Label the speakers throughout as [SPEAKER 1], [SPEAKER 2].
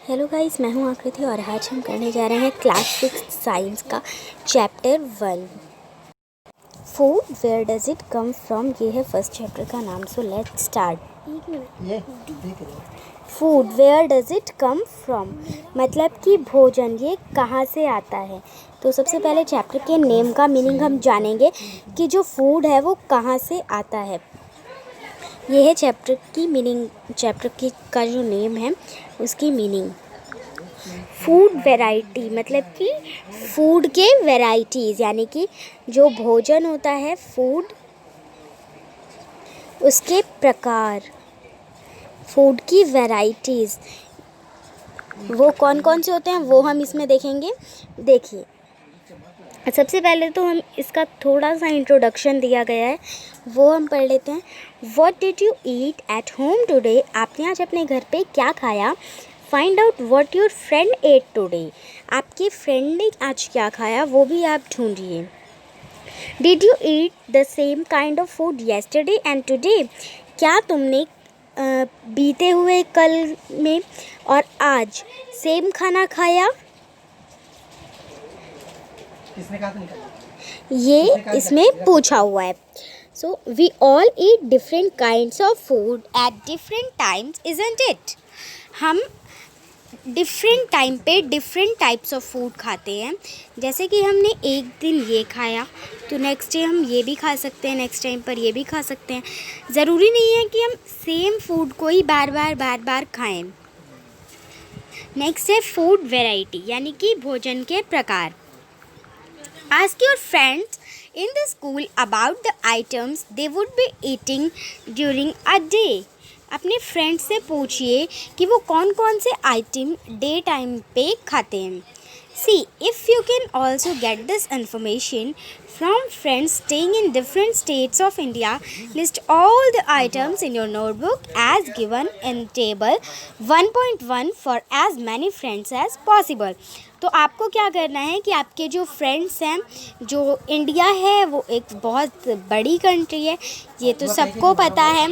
[SPEAKER 1] Hello guys, मैं हूं आकृति और आज हम करने जा रहे हैं क्लास 6 साइंस का chapter 1 food where does it come from. ये है फर्स्ट चैप्टर का नाम। So let's start. Food where does it come from मतलब कि भोजन ये कहाँ से आता है। तो सबसे पहले चैप्टर के नेम का मीनिंग हम जानेंगे कि जो फूड है वो कहाँ से आता है। ये है चैप्टर की मीनिंग, चैप्टर की का जो नेम है उसकी मीनिंग। फूड वैरायटी मतलब कि फूड के वैराइटीज़, यानी कि जो भोजन होता है फूड उसके प्रकार, फूड की वैराइटीज़ वो कौन कौन से होते हैं वो हम इसमें देखेंगे। देखिए, सबसे पहले तो हम इसका थोड़ा सा इंट्रोडक्शन दिया गया है वो हम पढ़ लेते हैं। What did you eat at home today, आपने आज अपने घर पे क्या खाया। Find out what your friend at today, आपके फ्रेंड ने आज क्या खाया वो भी आप ढूंढिए। Did you eat the same kind of food yesterday and today, क्या तुमने बीते हुए कल में और आज सेम खाना खाया। ये इसमें पूछा हुआ है। So we all eat different kinds of food at different times, isn't it. हम डिफरेंट टाइम पे डिफरेंट टाइप्स ऑफ फूड खाते हैं। जैसे कि हमने एक दिन ये खाया तो नेक्स्ट डे हम ये भी खा सकते हैं, नेक्स्ट टाइम पर ये भी खा सकते हैं। ज़रूरी नहीं है कि हम सेम फूड को ही बार बार खाएं। नेक्स्ट है फूड वैरायटी, यानी कि भोजन के प्रकार। Ask your friends in the school about the items they would be eating during a day. अपने फ्रेंड से पूछिए कि वो कौन कौन से आइटम डे टाइम पे खाते हैं। See, if you can also get this information from friends staying in different states of India, list all the items in your notebook as given in table 1.1 for as many friends as possible. तो आपको क्या करना है कि आपके जो friends हैं, जो इंडिया है वो एक बहुत बड़ी कंट्री है, ये तो सबको पता है।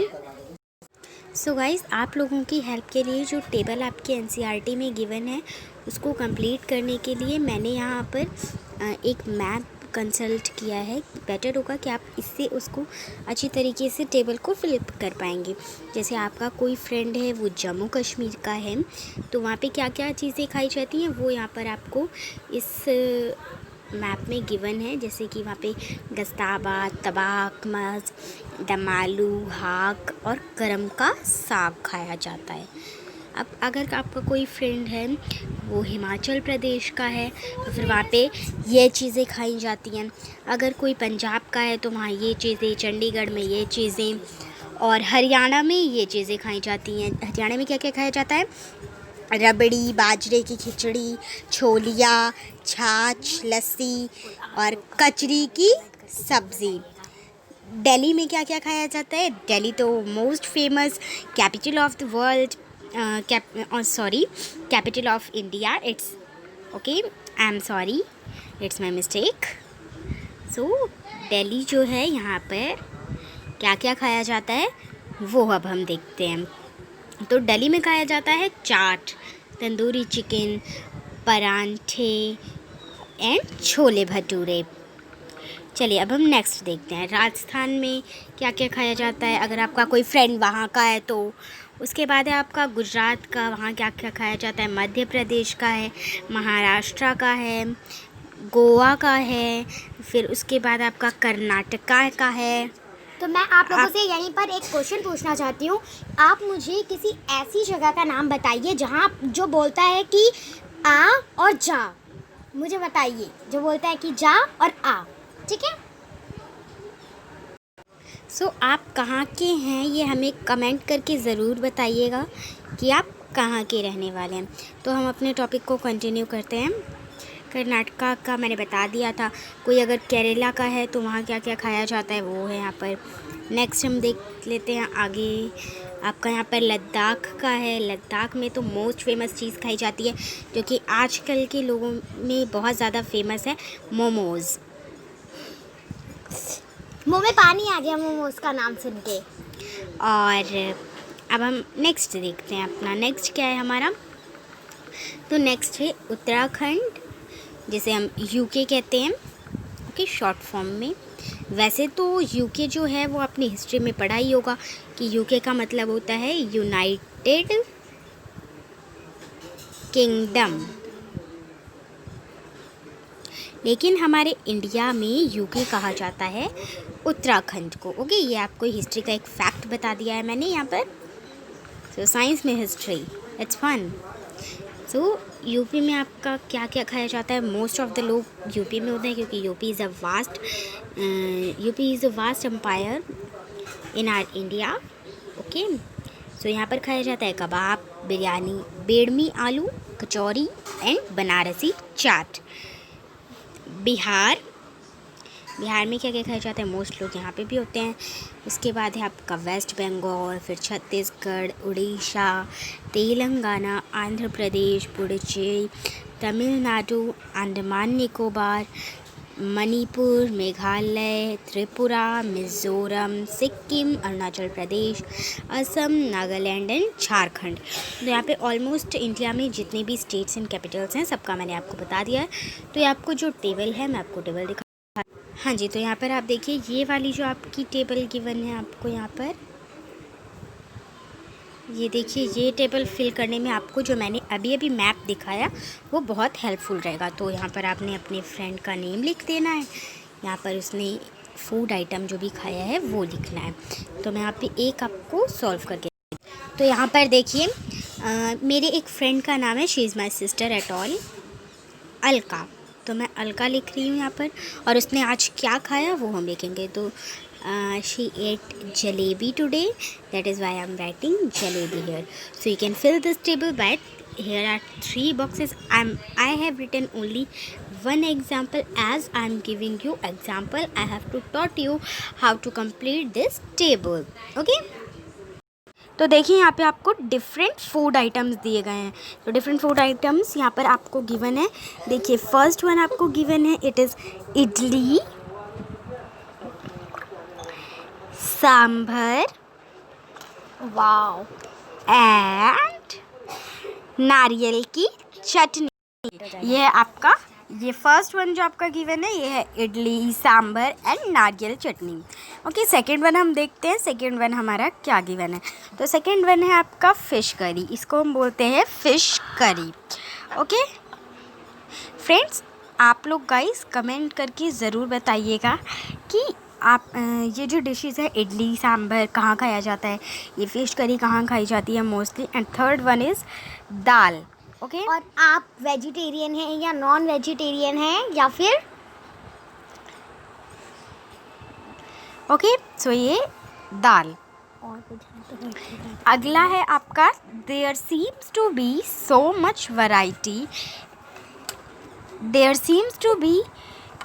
[SPEAKER 1] सो गाइस, आप लोगों की हेल्प के लिए जो टेबल आपके एनसीईआरटी में गिवन है उसको कंप्लीट करने के लिए मैंने यहाँ पर एक मैप कंसल्ट किया है। बेटर होगा कि आप इससे उसको अच्छी तरीके से टेबल को फिलअप कर पाएंगे। जैसे आपका कोई फ्रेंड है वो जम्मू कश्मीर का है तो वहाँ पे क्या क्या चीज़ें खाई जाती हैं वो यहाँ पर आपको इस मैप में गिवन है। जैसे कि वहाँ पे गस्ताबा, तबाक, मज, दम आलू, हाक और गरम का साग खाया जाता है। अब अगर आपका कोई फ्रेंड है वो हिमाचल प्रदेश का है तो फिर वहाँ पे ये चीज़ें खाई जाती हैं। अगर कोई पंजाब का है तो वहाँ ये चीज़ें, चंडीगढ़ में ये चीज़ें, और हरियाणा में ये चीज़ें खाई जाती हैं। हरियाणा में क्या क्या खाया जाता है, रबड़ी, बाजरे की खिचड़ी, छोलिया, छाछ, लस्सी और कचरी की सब्ज़ी। दिल्ली में क्या क्या खाया जाता है, दिल्ली तो most famous capital of the world, capital of India. It's okay, I am sorry, it's my mistake. So Delhi जो है यहाँ पर क्या क्या खाया जाता है वो अब हम देखते हैं। तो दिल्ली में खाया जाता है चाट, तंदूरी चिकन, परांठे एंड छोले भटूरे। चलिए अब हम नेक्स्ट देखते हैं राजस्थान में क्या क्या खाया जाता है। अगर आपका कोई फ्रेंड वहाँ का है तो उसके बाद है आपका गुजरात का, वहाँ क्या क्या खाया जाता है। मध्य प्रदेश का है, महाराष्ट्र का है, गोवा का है, फिर उसके बाद आपका कर्नाटका का है।
[SPEAKER 2] तो मैं आप लोगों से यहीं पर एक क्वेश्चन पूछना चाहती हूँ। आप मुझे किसी ऐसी जगह का नाम बताइए जहाँ जो बोलता है कि आ और जा। मुझे बताइए जो बोलता है कि जा और आ, ठीक है।
[SPEAKER 1] सो आप कहाँ के हैं ये हमें कमेंट करके ज़रूर बताइएगा कि आप कहाँ के रहने वाले हैं। तो हम अपने टॉपिक को कंटिन्यू करते हैं। कर्नाटका का मैंने बता दिया था। कोई अगर केरला का है तो वहाँ क्या क्या खाया जाता है वो है यहाँ पर। नेक्स्ट हम देख लेते हैं आगे। आपका यहाँ पर लद्दाख का है। लद्दाख में तो मोस्ट फेमस चीज़ खाई जाती है जो कि आजकल के लोगों में बहुत ज़्यादा फेमस है, मोमोज़।
[SPEAKER 2] मुंह में पानी आ गया मोमोज का नाम सुन के।
[SPEAKER 1] और अब हम नेक्स्ट देखते हैं। अपना नेक्स्ट क्या है हमारा, तो नेक्स्ट है उत्तराखंड, जिसे हम यूके कहते हैं, ओके, शॉर्ट फॉर्म में। वैसे तो यूके जो है वो आपने हिस्ट्री में पढ़ा ही होगा कि यूके का मतलब होता है यूनाइटेड किंगडम, लेकिन हमारे इंडिया में यूके कहा जाता है उत्तराखंड को। ओके, ये आपको हिस्ट्री का एक फैक्ट बता दिया है मैंने यहाँ पर। सो साइंस में history, it's fun. So UP में आपका क्या क्या खाया जाता है? मोस्ट ऑफ द लोग यूपी में होते हैं क्योंकि UP is a vast empire in our India. Okay, so यहाँ पर खाया जाता है कबाब, बिरयानी, बेडमी आलू, कचौरी एंड बनारसी चाट। बिहार में क्या क्या खाया जाता है? मोस्ट लोग यहाँ पे भी होते हैं। उसके बाद है आपका वेस्ट बंगाल, फिर छत्तीसगढ़, उड़ीसा, तेलंगाना, आंध्र प्रदेश, पुडुचेरी, तमिलनाडु, अंडमान निकोबार, मणिपुर, मेघालय, त्रिपुरा, मिज़ोरम, सिक्किम, अरुणाचल प्रदेश, असम, नागालैंड एंड झारखंड। तो यहाँ पे ऑलमोस्ट इंडिया में जितने भी स्टेट्स एंड कैपिटल्स हैं सबका मैंने आपको बता दिया है। तो ये आपको जो टेबल है, मैं आपको टेबल दिखा। हाँ जी, तो यहाँ पर आप देखिए ये वाली जो आपकी टेबल गिवन है आपको यहाँ पर, ये देखिए, ये टेबल फिल करने में आपको जो मैंने अभी मैप दिखाया वो बहुत हेल्पफुल रहेगा। तो यहाँ पर आपने अपने फ्रेंड का नेम लिख देना है, यहाँ पर उसने फूड आइटम जो भी खाया है वो लिखना है। तो मैं यहाँ पे एक आपको सॉल्व करके, तो यहाँ पर देखिए मेरे एक फ्रेंड का नाम है, she is my sister at all, Alka. तो मैं अलका लिख रही हूँ यहाँ पर, और उसने आज क्या खाया वो हम लिखेंगे। तो she ate jalebi today, that is why I am writing jalebi here. So you can fill this table by, here are 3 boxes. I have written only one example. As I am giving you example, I have to taught you how to complete this table. Okay? तो देखिए यहाँ पे आपको different food items दिए गए हैं। तो different food items यहाँ पर आपको गिवन है। देखिए फर्स्ट वन आपको गिवन है, it is idli, sambar,
[SPEAKER 2] wow,
[SPEAKER 1] and नारियल की चटनी। ये है आपका, ये फर्स्ट वन जो आपका गिवन है ये है इडली, सांभर एंड नारियल चटनी। ओके, सेकंड वन हम देखते हैं, सेकंड वन हमारा क्या गिवन है। तो सेकंड वन है आपका फ़िश करी, इसको हम बोलते हैं फ़िश करी। ओके फ्रेंड्स, आप लोग गाइस कमेंट करके ज़रूर बताइएगा कि आप ये जो डिशेज़ है इडली सांभर कहाँ खाया जाता है, ये फ़िश करी कहाँ खाई जाती है mostly. And third one is dal. Okay,
[SPEAKER 2] और आप वेजिटेरियन हैं या नॉन वेजिटेरियन हैं या फिर
[SPEAKER 1] ओके, सो ये दाल।
[SPEAKER 2] और
[SPEAKER 1] अगला है आपका, there seems to be so much variety, there seems to be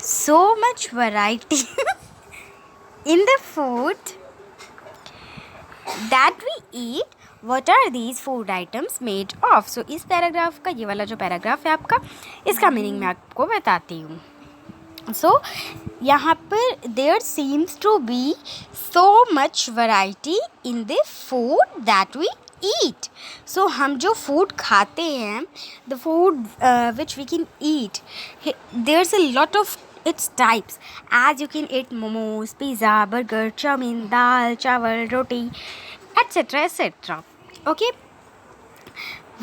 [SPEAKER 1] so much variety in the food that we eat, what are these food items made of? So इस paragraph का, ये वाला जो पैराग्राफ है आपका, इसका मीनिंग मैं आपको बताती हूँ। So यहाँ पर there seems to be so much variety in the food that we eat. So हम जो food खाते हैं, the food which we can eat, there's a lot of its types, as you can eat momos, pizza, burger, chowmein, dal, chawal, roti, etc etc. Okay,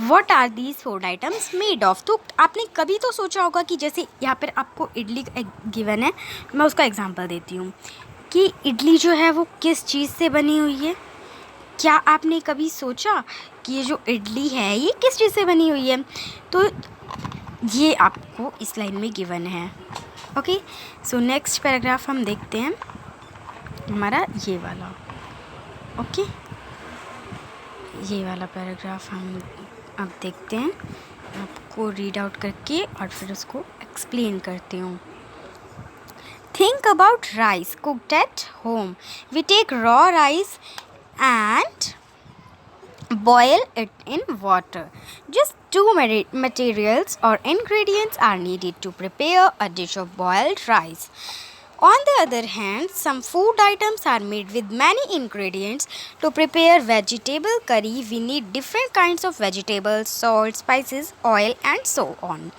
[SPEAKER 1] what are these food items made of? तो आपने कभी तो सोचा होगा कि जैसे यहाँ पर आपको इडली गिवन है, मैं उसका एग्जांपल देती हूँ कि इडली जो है वो किस चीज़ से बनी हुई है। क्या आपने कभी सोचा कि ये जो इडली है ये किस चीज़ से बनी हुई है? तो ये आपको इस लाइन में गिवन है। ओके, सो नेक्स्ट पैराग्राफ हम देखते हैं, हमारा ये वाला। ओके, ये वाला पैराग्राफ हम अब देखते हैं, आपको रीड आउट करके और फिर उसको एक्सप्लेन करती हूँ। Think about rice cooked at home. We take raw rice and boil it in water. Just 2 materials or ingredients are needed to prepare a dish of boiled rice. On the other hand, some food items are made with many ingredients. To prepare vegetable curry, we need different kinds of vegetables, salt, spices, oil and so on.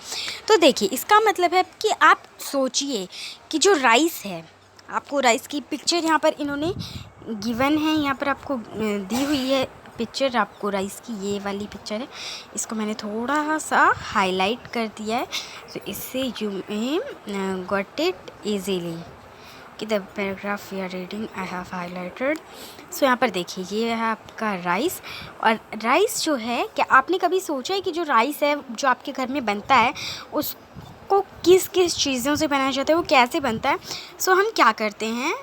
[SPEAKER 1] तो देखिए, इसका मतलब है कि आप सोचिए कि जो राइस है, आपको राइस की पिक्चर यहाँ पर इन्होंने गिवन है, यहाँ पर आपको दी हुई है पिक्चर, आपको राइस की ये वाली पिक्चर है, इसको मैंने थोड़ा सा हाईलाइट कर दिया है, तो इससे you may got it easily कि the paragraph we are reading I have highlighted. So यहाँ पर देखिए, ये है आपका राइस. और राइस जो है, क्या आपने कभी सोचा है कि जो राइस है जो आपके घर में बनता है उसको किस किस चीज़ों से बनाया जाता है, वो कैसे बनता है. सो हम क्या करते हैं,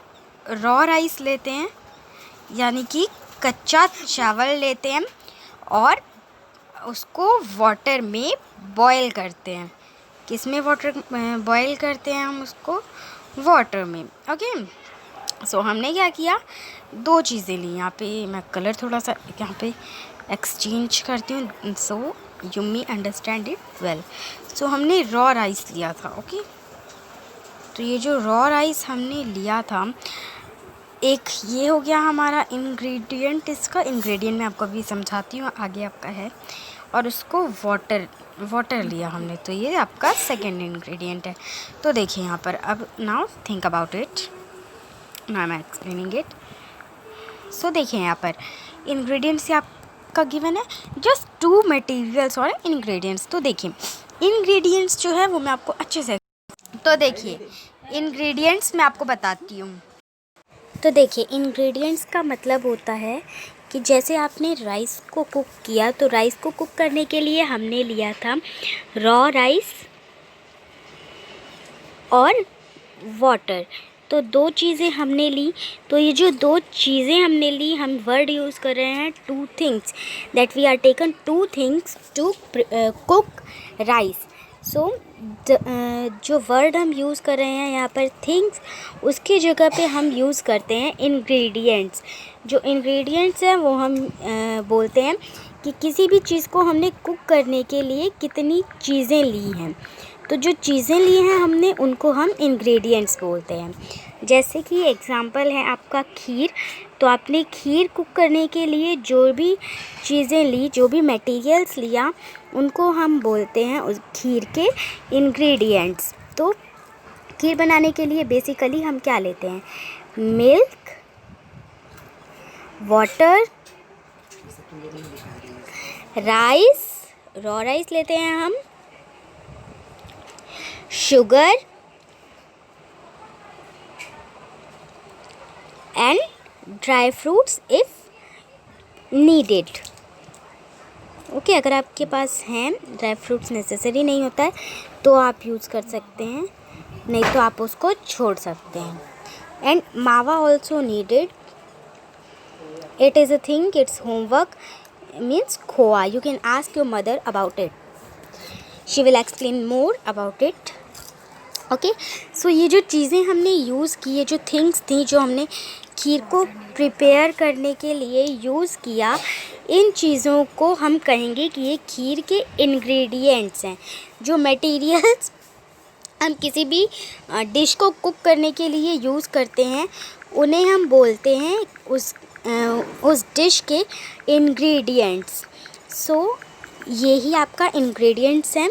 [SPEAKER 1] रॉ राइस लेते हैं, यानी कि कच्चा चावल लेते हैं और उसको वाटर में बॉयल करते हैं. किस में वाटर बॉयल करते हैं हम उसको? वाटर में. ओके, सो हमने क्या किया, दो चीज़ें ली. यहाँ पे मैं कलर थोड़ा सा यहाँ पे एक्सचेंज करती हूँ, so you may understand it well. So हमने रॉ राइस लिया था. ओके, तो ये जो रॉ राइस हमने लिया था, एक ये हो गया हमारा इंग्रेडिएंट. इसका इंग्रेडिएंट मैं आपको अभी समझाती हूँ, आगे आपका है. और उसको वाटर लिया हमने, तो ये आपका सेकंड इंग्रेडिएंट है. तो देखिए यहाँ पर, अब now think about it, now I am explaining it. So देखिए यहाँ पर इंग्रेडिएंट्स आपका गिवन है, जस्ट 2 मटेरियल्स और इंग्रेडिएंट्स. तो देखिए इंग्रेडिएंट्स जो है वो मैं आपको अच्छे से, तो देखिए इंग्रेडिएंट्स मैं आपको बताती हूँ. तो देखिए, इंग्रेडिएंट्स का मतलब होता है कि जैसे आपने राइस को कुक किया, तो राइस को कुक करने के लिए हमने लिया था रॉ राइस और वाटर. तो दो चीज़ें हमने ली. तो ये जो दो चीज़ें हमने ली, हम वर्ड यूज़ कर रहे हैं 2 things, that we are taken 2 things to cook rice. So जो वर्ड हम यूज़ कर रहे हैं यहाँ पर थिंग्स, उसकी जगह पे हम यूज़ करते हैं इंग्रेडिएंट्स. जो इंग्रेडिएंट्स हैं वो हम बोलते हैं कि किसी भी चीज़ को हमने कुक करने के लिए कितनी चीज़ें ली हैं. तो जो चीज़ें ली हैं हमने, उनको हम इंग्रेडिएंट्स बोलते हैं. जैसे कि एग्ज़ाम्पल है आपका खीर. तो आपने खीर कुक करने के लिए जो भी चीज़ें ली, जो भी मटेरियल्स लिया, उनको हम बोलते हैं उस खीर के इंग्रेडिएंट्स. तो खीर बनाने के लिए बेसिकली हम क्या लेते हैं, milk, water, rice, raw rice लेते हैं हम, sugar and dry fruits if needed. Okay, अगर आपके पास हैं, ड्राई फ्रूट्स नेसेसरी नहीं होता है तो आप यूज़ कर सकते हैं, नहीं तो आप उसको छोड़ सकते हैं. And mawa also needed. It is a thing, it's homework, means khoa. You can ask your mother about it, she will explain more about it. Okay, so ये जो चीज़ें हमने यूज़ की, ये जो थिंग्स थी जो हमने खीर को प्रिपेयर करने के लिए यूज़ किया, इन चीज़ों को हम कहेंगे कि ये खीर के इंग्रेडिएंट्स हैं. जो मटेरियल्स हम किसी भी डिश को कुक करने के लिए यूज़ करते हैं, उन्हें हम बोलते हैं उस डिश के इंग्रेडिएंट्स. सो यही आपका इंग्रेडिएंट्स हैं.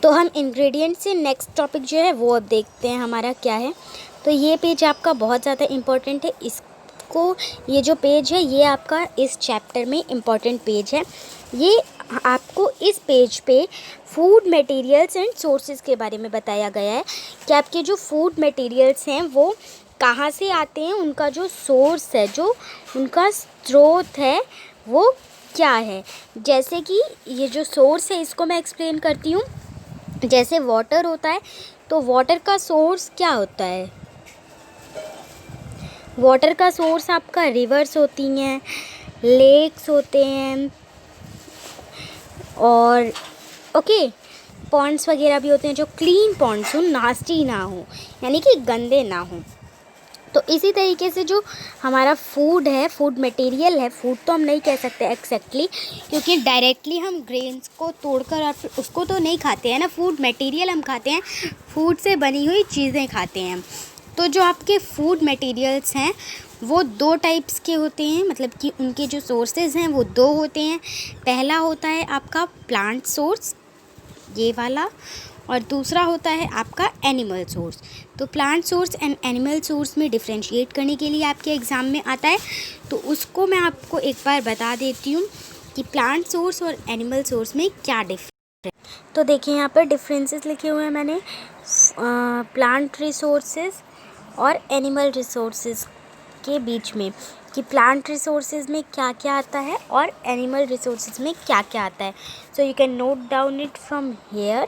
[SPEAKER 1] तो हम इंग्रेडिएंट्स से नेक्स्ट टॉपिक जो है वो अब देखते हैं हमारा क्या है. तो ये पेज आपका बहुत ज़्यादा इम्पोर्टेंट है. इसको, ये जो पेज है ये आपका इस चैप्टर में इम्पोर्टेंट पेज है. ये आपको इस पेज पे फूड मटेरियल्स एंड सोर्सेज के बारे में बताया गया है कि आपके जो फूड मटेरियल्स हैं वो कहाँ से आते हैं, उनका जो सोर्स है, जो उनका स्रोत है, वो क्या है. जैसे कि ये जो सोर्स है इसको मैं एक्सप्लेन करती हूँ. जैसे वाटर होता है, तो वाटर का सोर्स क्या होता है, वाटर का सोर्स आपका रिवर्स होती हैं, लेक्स होते हैं, और ओके पॉन्ड्स वगैरह भी होते हैं, जो क्लीन पॉन्ड्स हो, नास्टी ना हो, यानी कि गंदे ना हो. तो इसी तरीके से जो हमारा फूड है, फूड मटेरियल है, फूड तो हम नहीं कह सकते एग्जैक्टली, क्योंकि डायरेक्टली हम ग्रेन्स को तोड़कर और फिर उसको तो नहीं खाते हैं ना। फूड मटेरियल हम खाते हैं, फूड से बनी हुई चीज़ें खाते हैं। तो जो आपके फूड मटेरियल्स हैं वो दो टाइप्स के होते हैं, मतलब कि उनके जो सोर्सेज हैं वो दो होते हैं। पहला होता है आपका प्लांट सोर्स, ये वाला, और दूसरा होता है आपका एनिमल सोर्स। तो plant source and animal source में डिफ्रेंशिएट करने के लिए आपके एग्ज़ाम में आता है, तो उसको मैं आपको एक बार बता देती हूँ कि प्लांट सोर्स और एनिमल सोर्स में क्या डिफरेंस। तो देखिए यहाँ पर डिफरेंसेस लिखे हुए हैं मैंने, प्लांट रिसोर्सेज और एनिमल रिसोर्सेज के बीच में, कि प्लांट रिसोर्सेज में क्या क्या आता है और एनिमल रिसोर्सेज में क्या क्या आता है। सो you can note down it from here,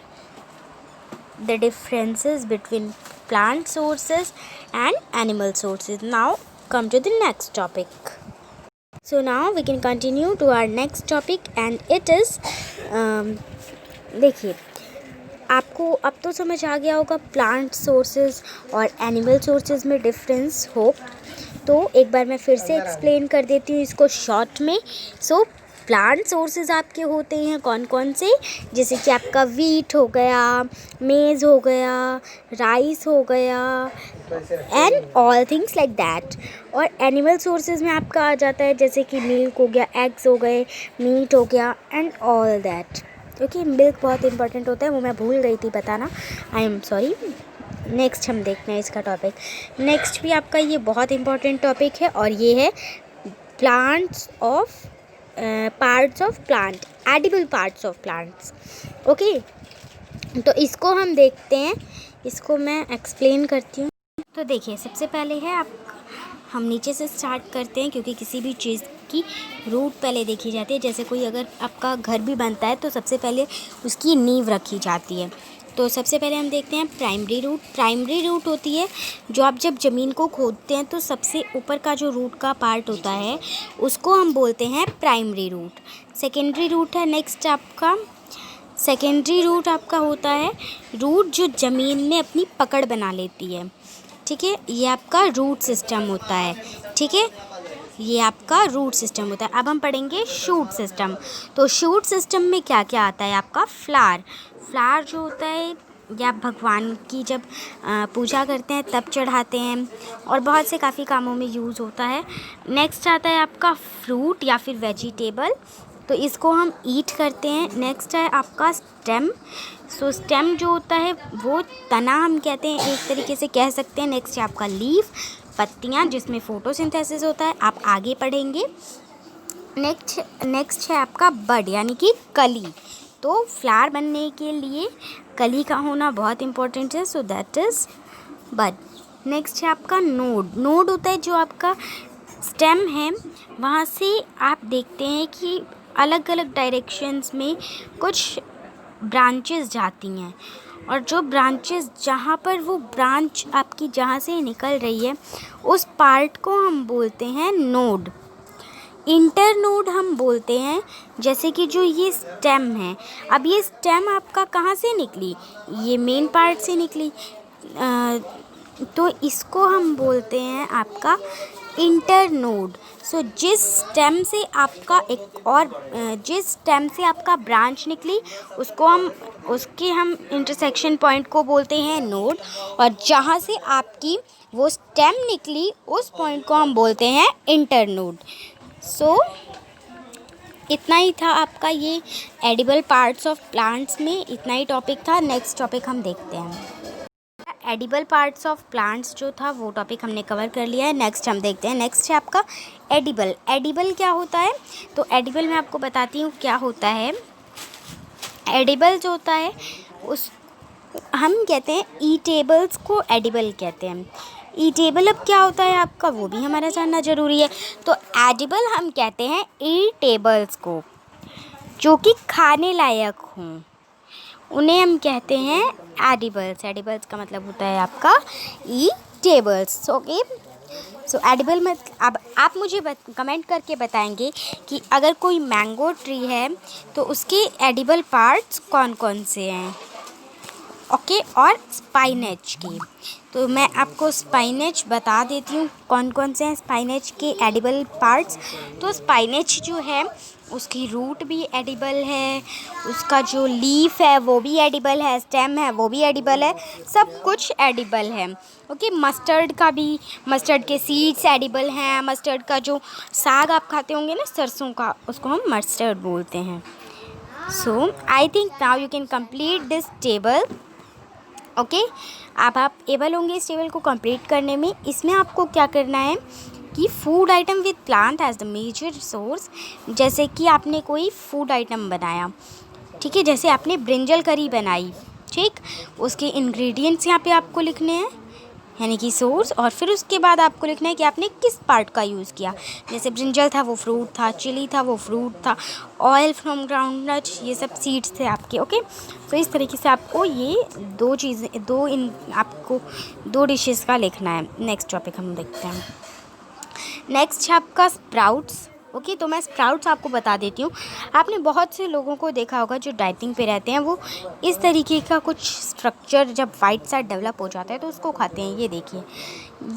[SPEAKER 1] the differences between plant sources and animal sources. Now come to the next topic. So now we can continue to our next topic and it is देखिए आपको अब तो समझ आ गया होगा plant sources और animal sources में difference हो, तो एक बार मैं फिर से एक्सप्लेन कर देती हूँ इसको शॉर्ट में। सो प्लांट सोर्सेज आपके होते हैं कौन कौन से, जैसे कि आपका वीट हो गया, मेज़ हो गया, राइस हो गया and all things like that. और एनिमल सोर्सेज में आपका आ जाता है जैसे कि मिल्क हो गया, एग्स हो गए, मीट हो गया एंड ऑल दैट। क्योंकि मिल्क बहुत इंपॉर्टेंट होता है, वो मैं भूल गई थी बताना, आई एम सॉरी। नेक्स्ट हम देखते हैं इसका टॉपिक। नेक्स्ट भी आपका ये बहुत इंपॉर्टेंट टॉपिक है और ये है plants of parts of plant, edible parts of plants. Okay, तो इसको हम देखते हैं, इसको मैं एक्सप्लेन करती हूँ। तो देखिए सबसे पहले है हम नीचे से स्टार्ट करते हैं, क्योंकि किसी भी चीज़ की रूट पहले देखी जाती है। जैसे कोई अगर आपका घर भी बनता है तो सबसे पहले उसकी नींव रखी जाती है। तो सबसे पहले हम देखते हैं प्राइमरी रूट। प्राइमरी रूट होती है जो आप जब ज़मीन को खोदते हैं तो सबसे ऊपर का जो रूट का पार्ट होता है उसको हम बोलते हैं प्राइमरी रूट। सेकेंडरी रूट है नेक्स्ट आपका। सेकेंडरी रूट आपका होता है रूट जो ज़मीन में अपनी पकड़ बना लेती है, ठीक है, ये आपका रूट सिस्टम होता है, ठीक है, ये आपका रूट सिस्टम होता है। अब हम पढ़ेंगे शूट सिस्टम। तो शूट सिस्टम में क्या क्या आता है आपका, फ्लावर। फ्लावर जो होता है या भगवान की जब पूजा करते हैं तब चढ़ाते हैं और बहुत से काफ़ी कामों में यूज़ होता है। नेक्स्ट आता है आपका फ्रूट या फिर वेजिटेबल, तो इसको हम ईट करते हैं। नेक्स्ट है आपका स्टेम। सो स्टेम जो होता है वो तना हम कहते हैं, एक तरीके से कह सकते हैं। नेक्स्ट है आपका लीफ, पत्तियाँ जिसमें फोटोसिंथेसिस होता है, आप आगे पढ़ेंगे। नेक्स्ट है आपका बड यानी कि कली। तो फ्लावर बनने के लिए कली का होना बहुत इम्पोर्टेंट है, so that is bud. Next है आपका नोड। नोड होता है जो आपका स्टेम है, वहाँ से आप देखते हैं कि अलग अलग डायरेक्शंस में कुछ ब्रांचेस जाती हैं, और जो ब्रांचेस जहाँ पर वो ब्रांच आपकी जहाँ से निकल रही है उस पार्ट को हम बोलते हैं नोड। इंटरनोड हम बोलते हैं, जैसे कि जो ये स्टेम है, अब ये स्टेम आपका कहाँ से निकली, ये मेन पार्ट से निकली, तो इसको हम बोलते हैं आपका इंटरनोड। सो जिस स्टेम से आपका जिस स्टेम से आपका ब्रांच निकली उसको हम इंटरसेक्शन पॉइंट को बोलते हैं नोड, और जहाँ से आपकी वो स्टेम निकली उस पॉइंट को हम बोलते हैं इंटरनोड। सो इतना ही था आपका ये एडिबल पार्ट्स ऑफ प्लांट्स में, इतना ही टॉपिक था। नेक्स्ट टॉपिक हम देखते हैं। एडिबल पार्ट्स ऑफ प्लांट्स जो था वो टॉपिक हमने कवर कर लिया है। नेक्स्ट हम देखते हैं, नेक्स्ट है आपका एडिबल। एडिबल क्या होता है, तो एडिबल मैं आपको बताती हूँ क्या होता है। एडिबल जो होता है उस हम कहते हैं ईटेबल्स को एडिबल कहते हैं। ईटेबल अब क्या होता है आपका, वो भी हमारा जानना ज़रूरी है। तो एडिबल हम कहते हैं ईटेबल्स को जो कि खाने लायक हों, उन्हें हम कहते हैं एडिबल्स। एडिबल्स का मतलब होता है आपका ईटेबल्स। ओके, सो एडिबल में अब आप मुझे कमेंट करके बताएंगे कि अगर कोई मैंगो ट्री है तो उसके एडिबल पार्ट्स कौन कौन से हैं। ओके, और स्पाइनेच के। तो मैं आपको स्पाइनेच बता देती हूँ कौन कौन से हैं स्पाइनेच के एडिबल पार्ट्स। तो स्पाइनेच जो है उसकी रूट भी एडिबल है, उसका जो लीफ है वो भी एडिबल है, स्टेम है वो भी एडिबल है, सब कुछ एडिबल है। ओके, मस्टर्ड का भी, मस्टर्ड के सीड्स एडिबल हैं। मस्टर्ड का जो साग आप खाते होंगे ना सरसों का, उसको हम मस्टर्ड बोलते हैं। So I think now you can complete this table. Okay, अब आप एबल होंगे इस टेबल को कंप्लीट करने में। इसमें आपको क्या करना है कि food item with plant as the major source, जैसे कि आपने कोई फूड आइटम बनाया, ठीक है, जैसे आपने ब्रिंजल करी बनाई, ठीक, उसके इंग्रेडिएंट्स यहाँ पे आपको लिखने हैं, यानी कि सोर्स, और फिर उसके बाद आपको लिखना है कि आपने किस पार्ट का यूज़ किया। जैसे ब्रिंजल था वो फ्रूट था, चिली था वो फ्रूट था, ऑयल फ्रॉम ग्राउंडनट ये सब सीड्स थे आपके। ओके, तो इस तरीके से आपको ये आपको दो डिशेस का लिखना है। नेक्स्ट टॉपिक हम देखते हैं। नेक्स्ट है आपका स्प्राउट्स। ओके, तो मैं स्प्राउट्स आपको बता देती हूँ। आपने बहुत से लोगों को देखा होगा जो डाइटिंग पे रहते हैं, वो इस तरीके का कुछ स्ट्रक्चर जब वाइट साइड डेवलप हो जाता है तो उसको खाते हैं। ये देखिए,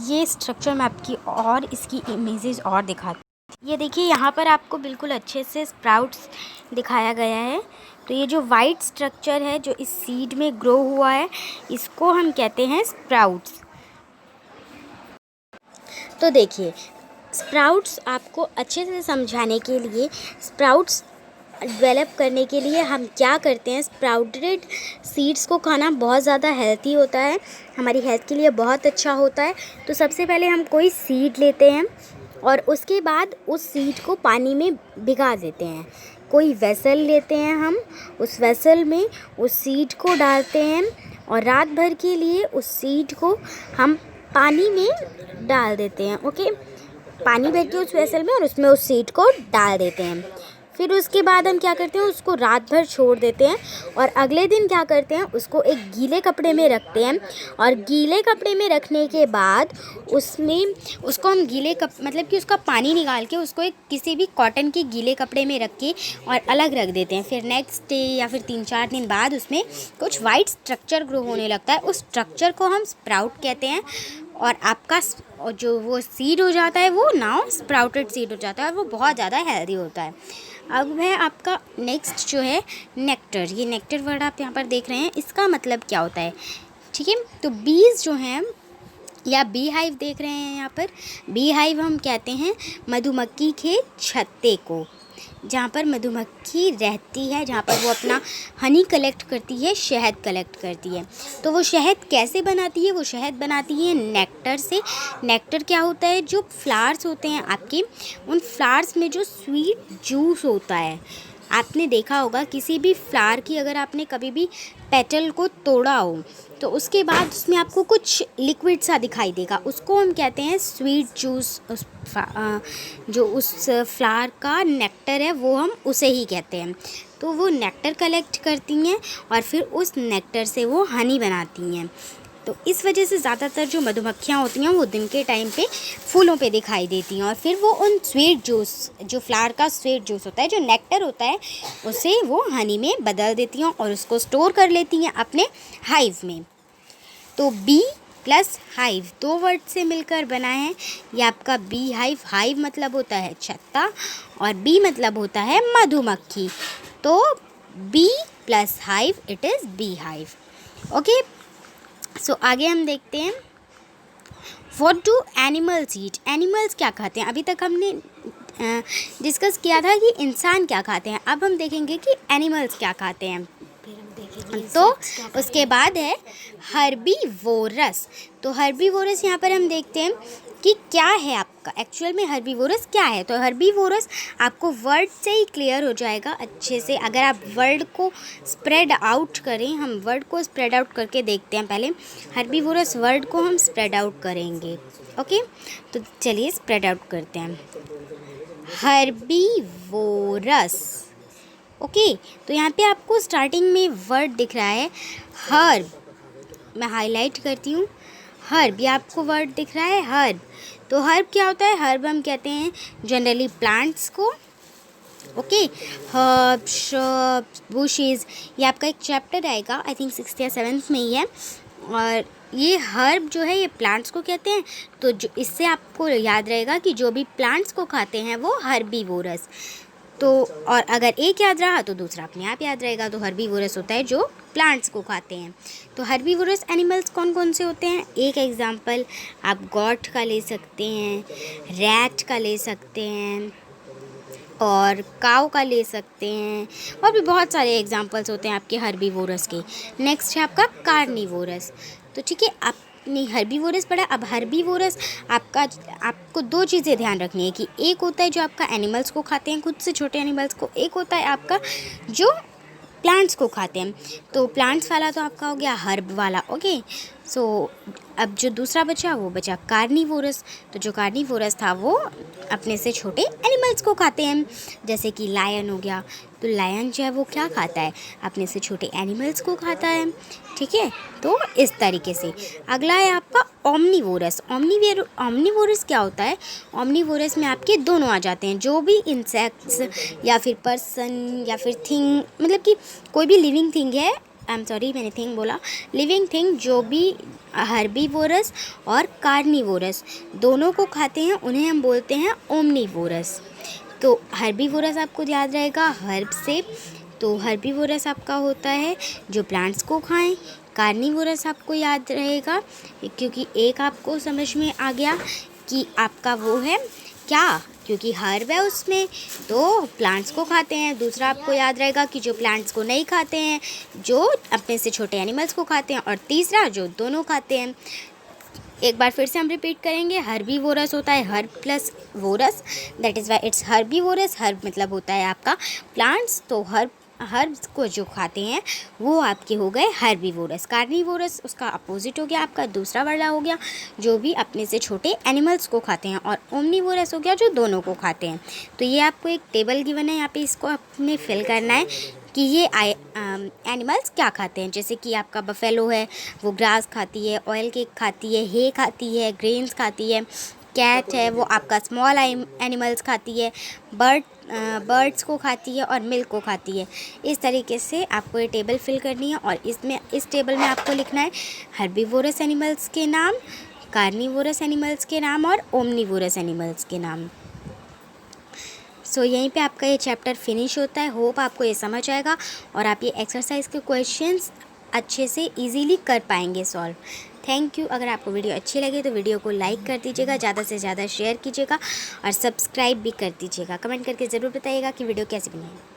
[SPEAKER 1] ये स्ट्रक्चर मैं आपकी और इसकी इमेजेस और दिखाती हूँ। ये देखिए, यहाँ पर आपको बिल्कुल अच्छे से स्प्राउट्स दिखाया गया है। तो ये जो वाइट स्ट्रक्चर है जो इस सीड में ग्रो हुआ है, इसको हम कहते हैं स्प्राउट्स। तो देखिए, स्प्राउट्स आपको अच्छे से समझाने के लिए, स्प्राउट्स डेवलप करने के लिए हम क्या करते हैं, स्प्राउटेड सीड्स को खाना बहुत ज़्यादा हेल्थी होता है, हमारी हेल्थ के लिए बहुत अच्छा होता है। तो सबसे पहले हम कोई सीड लेते हैं और उसके बाद उस सीड को पानी में भिगा देते हैं। कोई वेसल लेते हैं, हम उस वेसल में उस सीड को डालते हैं और रात भर के लिए उस सीड को हम पानी में डाल देते हैं। ओके, पानी भर के उस वेसल में और उसमें उस सीड को डाल देते हैं। फिर उसके बाद हम क्या करते हैं, उसको रात भर छोड़ देते हैं और अगले दिन क्या करते हैं, उसको एक गीले कपड़े में रखते हैं। और गीले कपड़े में रखने के बाद उसको हम मतलब कि उसका पानी निकाल के उसको एक किसी भी कॉटन के गीले कपड़े में रख के और अलग रख देते हैं। फिर नेक्स्ट डे या फिर 3-4 दिन बाद उसमें कुछ वाइट स्ट्रक्चर ग्रो होने लगता है। उस स्ट्रक्चर को हम स्प्राउट कहते हैं और आपका जो वो सीड हो जाता है वो नाउ स्प्राउटेड सीड हो जाता है और वो बहुत ज़्यादा हेल्दी होता है। अब है आपका नेक्स्ट जो है नेक्टर। ये नेक्टर वर्ड आप यहाँ पर देख रहे हैं, इसका मतलब क्या होता है, ठीक है। तो बीज जो हैं या बी हाइव देख रहे हैं यहाँ पर, बी हाइव हम कहते हैं मधुमक्खी के छत्ते को, जहाँ पर मधुमक्खी रहती है, जहाँ पर वो अपना हनी कलेक्ट करती है, शहद कलेक्ट करती है। तो वो शहद कैसे बनाती है, वो शहद बनाती है नेक्टर से। नेक्टर क्या होता है, जो फ्लावर्स होते हैं आपके, उन फ्लावर्स में जो स्वीट जूस होता है। आपने देखा होगा किसी भी फ्लावर की, अगर आपने कभी भी पेटल को तोड़ा हो तो उसके बाद उसमें आपको कुछ लिक्विड सा दिखाई देगा, उसको हम कहते हैं स्वीट जूस। जो उस फ्लावर का नेक्टर है वो हम उसे ही कहते हैं। तो वो नेक्टर कलेक्ट करती हैं और फिर उस नेक्टर से वो हनी बनाती हैं। तो इस वजह से ज़्यादातर जो मधुमक्खियाँ होती हैं वो दिन के टाइम पे फूलों पे दिखाई देती हैं और फिर वो उन स्वीट जूस, जो फ्लावर का स्वीट जूस होता है, जो नेक्टर होता है, उसे वो हनी में बदल देती हैं और उसको स्टोर कर लेती हैं अपने हाइव में। तो बी प्लस हाइव 2 वर्ड से मिलकर बना है ये आपका बी हाइव। हाइव मतलब होता है छत्ता और बी मतलब होता है मधुमक्खी। तो bee plus hive it is bee hive. Okay, so आगे हम देखते हैं what do animals eat. Animals क्या खाते हैं। अभी तक हमने डिस्कस किया था कि इंसान क्या खाते हैं, अब हम देखेंगे कि एनिमल्स क्या खाते हैं। तो उसके बाद है हर्बीवोरस। तो हर्बीवोरस यहाँ पर हम देखते हैं कि क्या है आपका एक्चुअल में हर्बीवोरस क्या है। तो हर्बीवोरस आपको वर्ड से ही क्लियर हो जाएगा अच्छे से, अगर आप वर्ड को स्प्रेड आउट करें। हम वर्ड को स्प्रेड आउट करके देखते हैं पहले। हर्बीवोरस वर्ड को हम स्प्रेड आउट करेंगे। ओके, तो चलिए स्प्रेड आउट करते हैं। हर्बीवोरस। ओके, तो यहाँ पे आपको स्टार्टिंग में वर्ड दिख रहा है हर्ब। मैं हाईलाइट करती हूँ, हर्ब। ये आपको वर्ड दिख रहा है हर्ब। तो हर्ब क्या होता है, हर्ब हम कहते हैं जनरली प्लांट्स को, ओके, हर्ब, श्रब्स, बुशेस, ये आपका एक चैप्टर आएगा, आई थिंक 6th या 7th में ही है। और ये हर्ब जो है ये प्लांट्स को कहते हैं, तो जो इससे आपको याद रहेगा कि जो भी प्लांट्स को खाते हैं वो हर्बीवोरस। तो और अगर एक याद रहा तो दूसरा अपने आप याद रहेगा। तो हर्बीवोरस होता है जो प्लांट्स को खाते हैं। तो हर्बीवोरस एनिमल्स कौन कौन से होते हैं? एक एग्जांपल आप गॉट का ले सकते हैं, रैट का ले सकते हैं, और काऊ का ले सकते हैं, और भी बहुत सारे एग्जांपल्स होते हैं आपके हर्बीवोरस के। नेक्स्ट है आपका कार्निवोरस। तो ठीक है, आपने हर्बीवोरस पढ़ा। अब हर्बीवोरस आपको दो चीज़ें ध्यान रखनी है कि एक होता है जो आपका एनिमल्स को खाते हैं, खुद से छोटे एनिमल्स को, एक होता है आपका जो प्लांट्स को खाते हैं। तो प्लांट्स वाला तो आपका हो गया हर्ब वाला, ओके। सो अब जो दूसरा बचा वो बचा कार्निवोरस। तो जो कार्निवोरस था वो अपने से छोटे एनिमल्स को खाते हैं, जैसे कि लायन हो गया। तो लायन जो है वो क्या खाता है? अपने से छोटे एनिमल्स को खाता है, ठीक है। तो इस तरीके से अगला है आपका ओमनीवोरस। ओमनीवोरस क्या होता है? ओमनीवोरस में आपके दोनों आ जाते हैं, जो भी इंसेक्ट्स या फिर पर्सन या फिर थिंग, मतलब कि कोई भी लिविंग थिंग है, आई एम सॉरी मैंने थिंग बोला, लिविंग थिंग, जो भी हर्बीवोरस और कार्निवोरस दोनों को खाते हैं उन्हें हम बोलते हैं ओमनीवोरस। तो हर्बीवोरस आपको याद रहेगा हर्ब से। तो हर्बीवोरस आपका होता है जो प्लांट्स को खाएं। कार्निवोरस आपको याद रहेगा क्योंकि एक आपको समझ में आ गया कि आपका वो है क्या, क्योंकि हर्ब है उसमें तो प्लांट्स को खाते हैं। दूसरा आपको याद रहेगा कि जो प्लांट्स को नहीं खाते हैं, जो अपने से छोटे एनिमल्स को खाते हैं। और तीसरा जो दोनों खाते हैं। एक बार फिर से हम रिपीट करेंगे, हर्बीवोरस होता है herb plus vorous, that is why it's herbivorous. Herb मतलब होता है आपका प्लांट्स, तो हर्ब्स को जो खाते हैं वो आपके हो गए हर्बीवोरस। कार्निवोरस उसका अपोजिट हो गया, आपका दूसरा वाला हो गया जो भी अपने से छोटे एनिमल्स को खाते हैं। और ओमनीवोरस हो गया जो दोनों को खाते हैं। तो ये आपको एक टेबल गिवन है, यहाँ पे इसको आपने फिल करना है कि ये एनिमल्स क्या खाते हैं। जैसे कि आपका बफेलो है वो ग्रास खाती है, ऑयल केक खाती है, हे खाती है, ग्रेन्स खाती है। कैट है वो आपका स्मॉल एनिमल्स खाती है, बर्ड्स को खाती है और मिल्क को खाती है। इस तरीके से आपको ये टेबल फिल करनी है और इस टेबल में आपको लिखना है हर्बीवोरस एनिमल्स के नाम, कार्निवोरस एनिमल्स के नाम और ओमनीवोरस एनिमल्स के नाम। सो यहीं पे आपका ये चैप्टर फिनिश होता है। होप आपको ये समझ आएगा और आप ये एक्सरसाइज के क्वेश्चंस अच्छे से इजीली कर पाएंगे सॉल्व। Thank you. अगर आपको वीडियो अच्छी लगे तो वीडियो को लाइक कर दीजिएगा, ज़्यादा से ज़्यादा शेयर कीजिएगा और सब्सक्राइब भी कर दीजिएगा। कमेंट करके ज़रूर बताइएगा कि वीडियो कैसी बनी है।